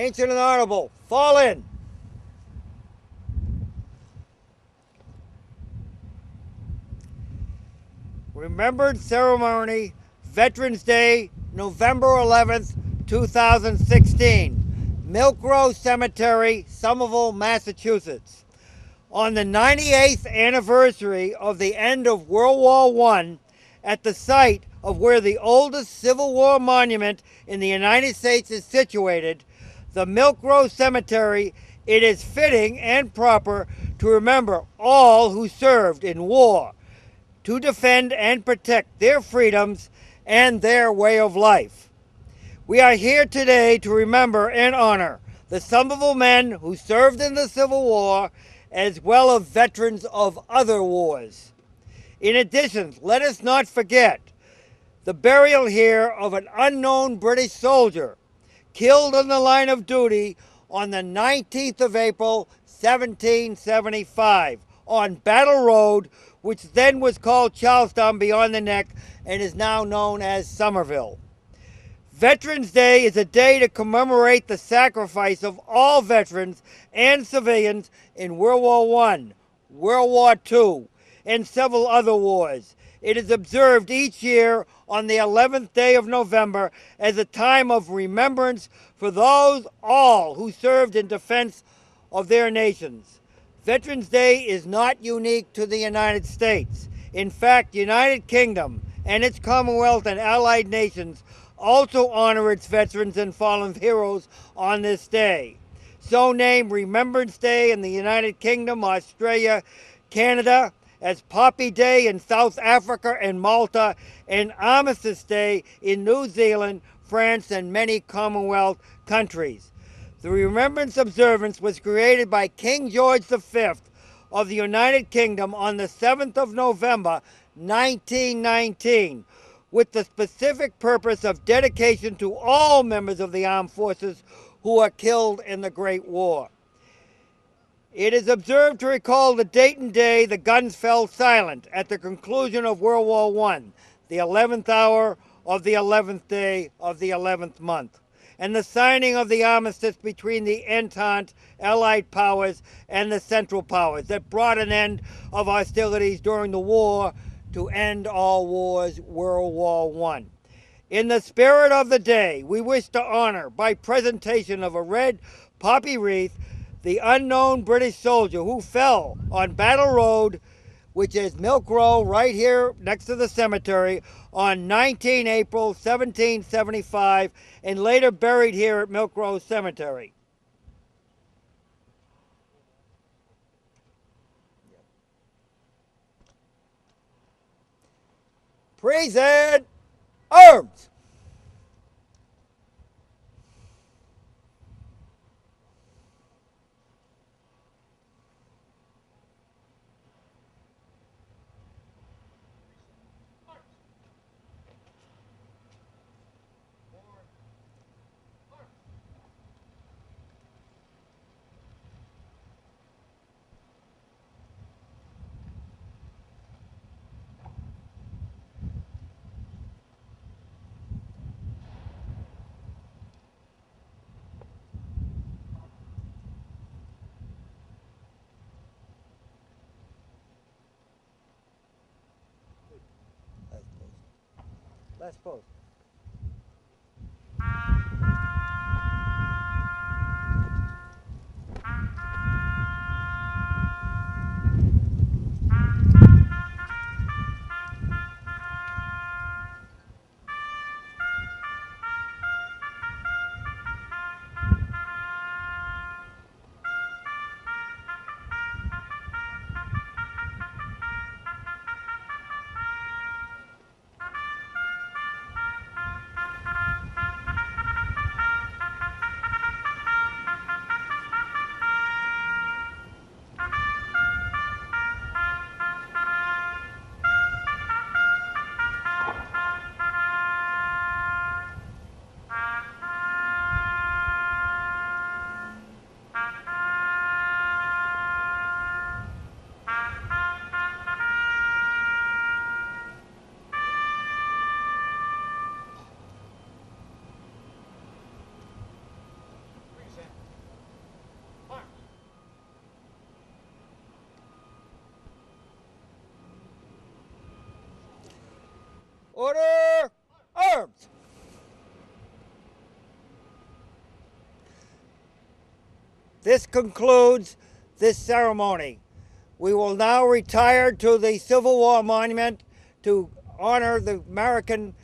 Ancient and honorable, fall in. Remembered ceremony, Veterans Day, November 11th, 2016. Milk Row Cemetery, Somerville, Massachusetts. On the 98th anniversary of the end of World War I, at the site of where the oldest Civil War monument in the United States is situated, the Milk Row Cemetery, it is fitting and proper to remember all who served in war to defend and protect their freedoms and their way of life. We are here today to remember and honor the Somerville men who served in the Civil War, as well as veterans of other wars. In addition, let us not forget the burial here of an unknown British soldier killed on the line of duty on the 19th of April, 1775, on Battle Road, which then was called Charlestown beyond the Neck and is now known as Somerville. Veterans Day is a day to commemorate the sacrifice of all veterans and civilians in World War I, World War II, and several other wars. It is observed each year on the 11th day of November as a time of remembrance for those all who served in defense of their nations. Veterans Day is not unique to the United States. In fact, the United Kingdom and its Commonwealth and allied nations also honor its veterans and fallen heroes on this day. So named Remembrance Day in the United Kingdom, Australia, Canada, as Poppy Day in South Africa and Malta, and Armistice Day in New Zealand, France, and many Commonwealth countries. The Remembrance Observance was created by King George V of the United Kingdom on the 7th of November, 1919, with the specific purpose of dedication to all members of the armed forces who are killed in the Great War. It is observed to recall the date and day the guns fell silent at the conclusion of World War I, the 11th hour of the 11th day of the 11th month, and the signing of the armistice between the Entente Allied powers and the Central Powers that brought an end of hostilities during the war to end all wars, World War I. In the spirit of the day, we wish to honor, by presentation of a red poppy wreath, the unknown British soldier who fell on Battle Road, which is Milk Row, right here next to the cemetery, on 19 April 1775, and later buried here at Milk Row Cemetery. Present arms! Last pose. Order! Arms! This concludes this ceremony. We will now retire to the Civil War Monument to honor the American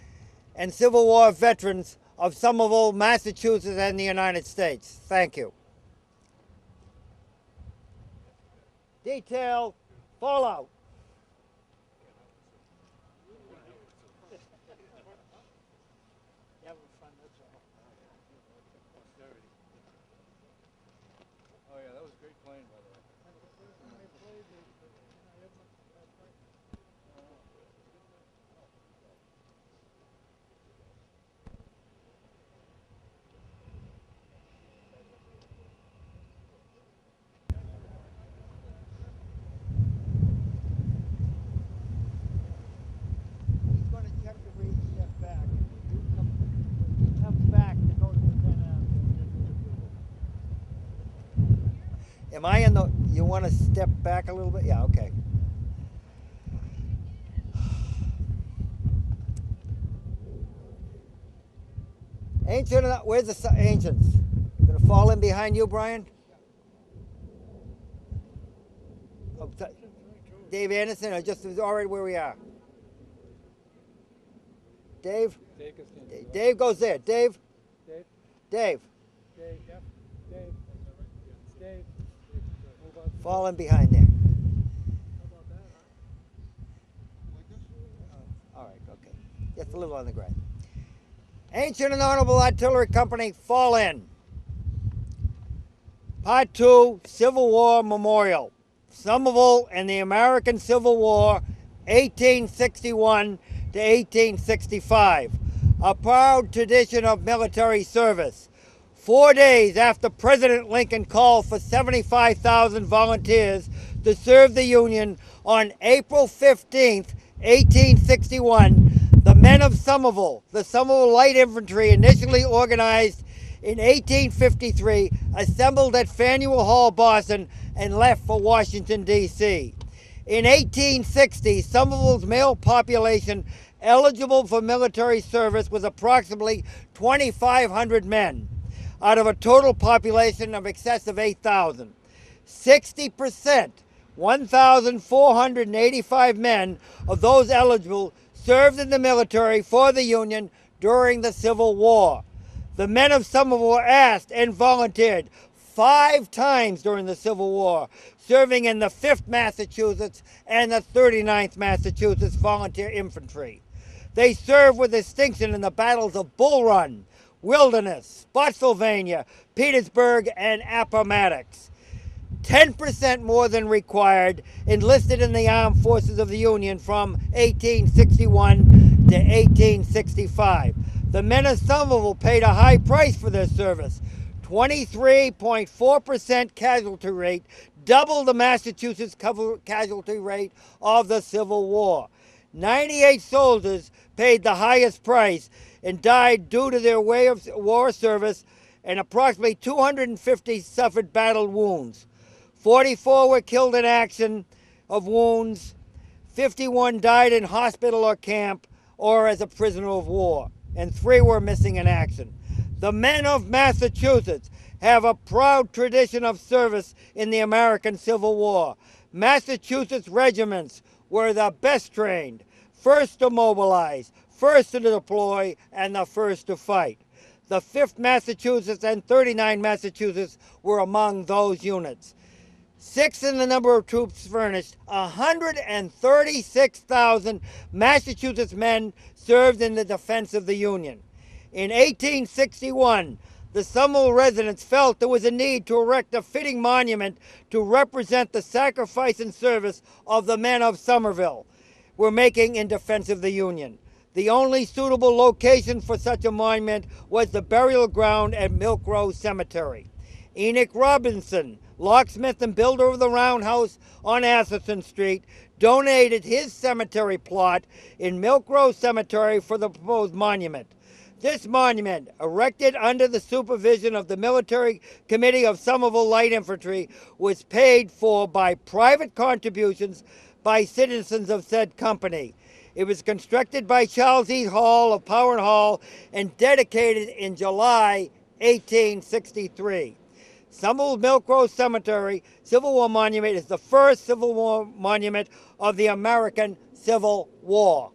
and Civil War veterans of Somerville, Massachusetts, and the United States. Thank you. Detail, fallout. Oh yeah, that was great playing, by the way. He's going to check the read step back. He comes back to go to the 10 Am I in the, you want to step back a little bit? Yeah, okay. Ancient, where's the ancients? Gonna fall in behind you, Brian? Oh, Dave Anderson, or just already where we are? Dave? Dave goes there. Dave? Dave? Dave. Dave, yep. Dave. Dave. Fall in behind there. All right, okay. Just a little on the ground. Ancient and Honorable Artillery Company, fall in. Part 2, Civil War Memorial. Somerville and the American Civil War, 1861 to 1865. A proud tradition of military service. 4 days after President Lincoln called for 75,000 volunteers to serve the Union, on April 15th, 1861, the men of Somerville, the Somerville Light Infantry, initially organized in 1853, assembled at Faneuil Hall, Boston, and left for Washington, D.C. In 1860, Somerville's male population eligible for military service was approximately 2,500 men, out of a total population of excess of 8,000. 60%, 1,485 men of those eligible served in the military for the Union during the Civil War. The men of Somerville were asked and volunteered 5 times during the Civil War, serving in the 5th Massachusetts and the 39th Massachusetts Volunteer Infantry. They served with distinction in the battles of Bull Run, Wilderness, Spotsylvania, Petersburg, and Appomattox. 10% more than required enlisted in the armed forces of the Union from 1861 to 1865. The men of Somerville paid a high price for their service. 23.4% casualty rate, double the Massachusetts casualty rate of the Civil War. 98 soldiers paid the highest price and died due to their way of war service, and approximately 250 suffered battle wounds. 44 were killed in action of wounds. 51 died in hospital or camp or as a prisoner of war, and 3 were missing in action. The men of Massachusetts have a proud tradition of service in the American Civil War. Massachusetts regiments were the best trained, first to mobilize, first to deploy, and the first to fight. The 5th Massachusetts and 39 Massachusetts were among those units. 6 in the number of troops furnished, 136,000 Massachusetts men served in the defense of the Union. In 1861, the Somerville residents felt there was a need to erect a fitting monument to represent the sacrifice and service of the men of Somerville were making in defense of the Union. The only suitable location for such a monument was the burial ground at Milk Row Cemetery. Enoch Robinson, locksmith and builder of the roundhouse on Atherton Street, donated his cemetery plot in Milk Row Cemetery for the proposed monument. This monument, erected under the supervision of the Military Committee of Somerville Light Infantry, was paid for by private contributions by citizens of said company. It was constructed by Charles E. Hall of Power and Hall and dedicated in July 1863. Somerville Milk Grove Cemetery Civil War Monument is the first Civil War monument of the American Civil War.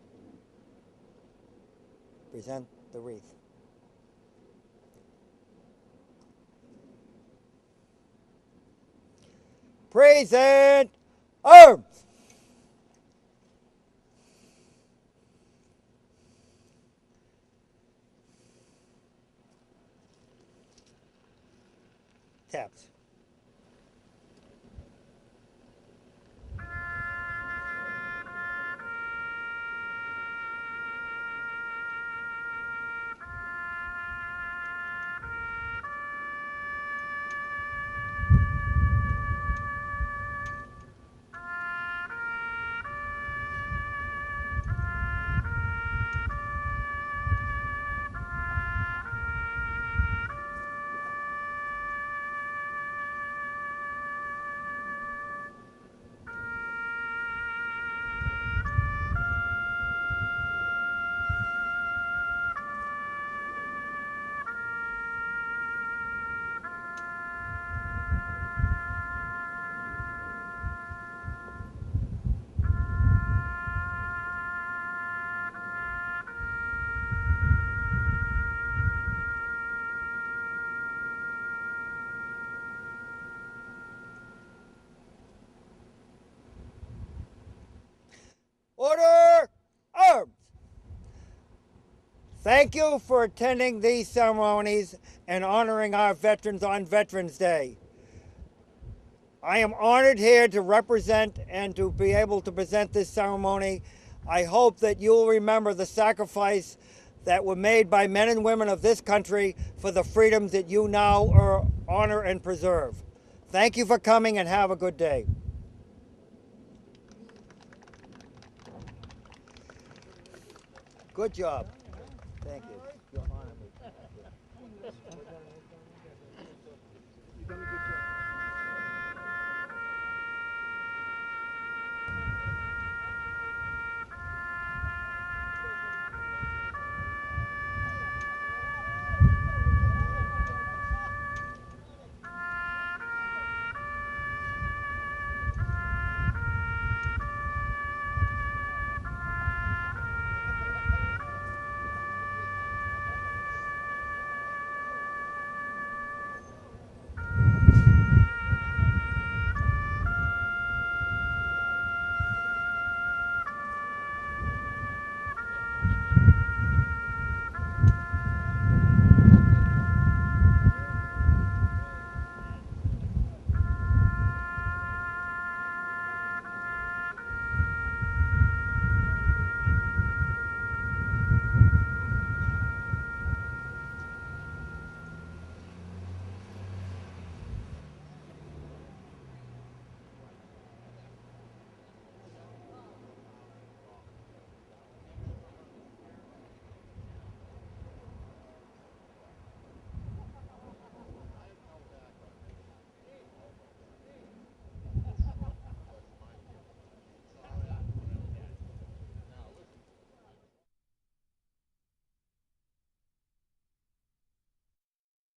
Present the wreath. Present arms. Taps. Order! Arms! Thank you for attending these ceremonies and honoring our veterans on Veterans Day. I am honored here to represent and to be able to present this ceremony. I hope that you will remember the sacrifice that were made by men and women of this country for the freedoms that you now honor and preserve. Thank you for coming and have a good day. Good job. Thank you.